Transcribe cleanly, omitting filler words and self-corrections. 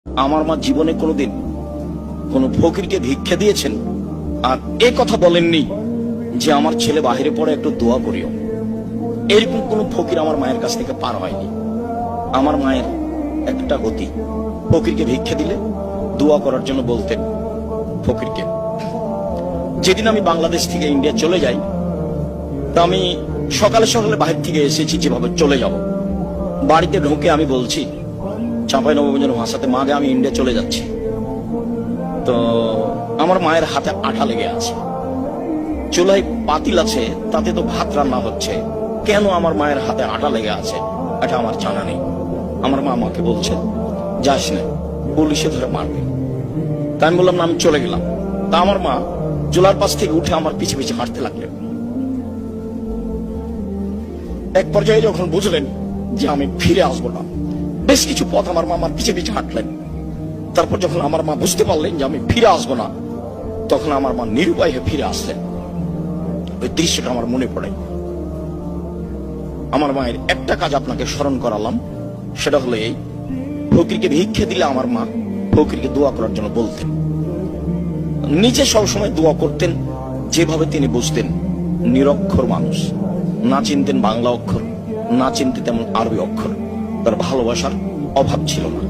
আমার মা জীবনে কোনোদিন কোনো ফকিরকে ভিক্ষা দিয়েছেন আর এ কথা বলেননি যে আমার ছেলে বাহিরে পড়ে একটু দোয়া করিও। এরকম কোন ফকির আমার মায়ের কাছ থেকে পার হয়নি। আমার মায়ের একটা গতি, ফকিরকে ভিক্ষা দিলে দোয়া করার জন্য বলতেন ফকিরকে। যেদিন আমি বাংলাদেশ থেকে ইন্ডিয়া চলে যাই, তা আমি সকালে সকালে বাহির থেকে এসেছি, যেভাবে চলে যাব, বাড়িতে ঢুকে আমি বলছি চাঁপাইনবাবগঞ্জের ভাষাতে, মা গে আমি ইন্ডিয়া চলে যাচ্ছি। তো আমার মায়ের হাতে আঠা লেগে আছে, চুলায় পাতিল আছে, তাতে তো ভাত রান্না হচ্ছে, কেন আমার মায়ের হাতে আঠা লেগে আছে এটা আমার জানা নেই। আমার মা আমাকে বলছে যাস না, পুলিশে ধরে মারবে। তা আমি বললাম না, আমি চলে গেলাম। তা আমার মা চুলার পাশ থেকে উঠে আমার পিছে পিছে হাঁটতে লাগলেন। এক পর্যায়ে যখন বুঝলেন যে আমি ফিরে আসবো না, বেশ কিছু পথ আমার মা আমার পিছে পিছে হাঁটলেন। তারপর যখন আমার মা বুঝতে পারলেন যে আমি ফিরে আসবো না, তখন আমার মা নিরুপায় হয়ে ফিরে আসলেন। ওই দৃশ্যটা আমার মনে পড়ে। আমার মায়ের একটা কাজ আপনাকে স্মরণ করালাম, সেটা হলো এই, ফকিরকে ভিক্ষা দিলে আমার মা ফকিরকে দোয়া করার জন্য বলতেন। নিজে সবসময় দোয়া করতেন যেভাবে তিনি বুঝতেন। নিরক্ষর মানুষ, না চিনতেন বাংলা অক্ষর, না চিনতে তেমন আরবি অক্ষর, তার ভালোবাসার অভাব ছিল না।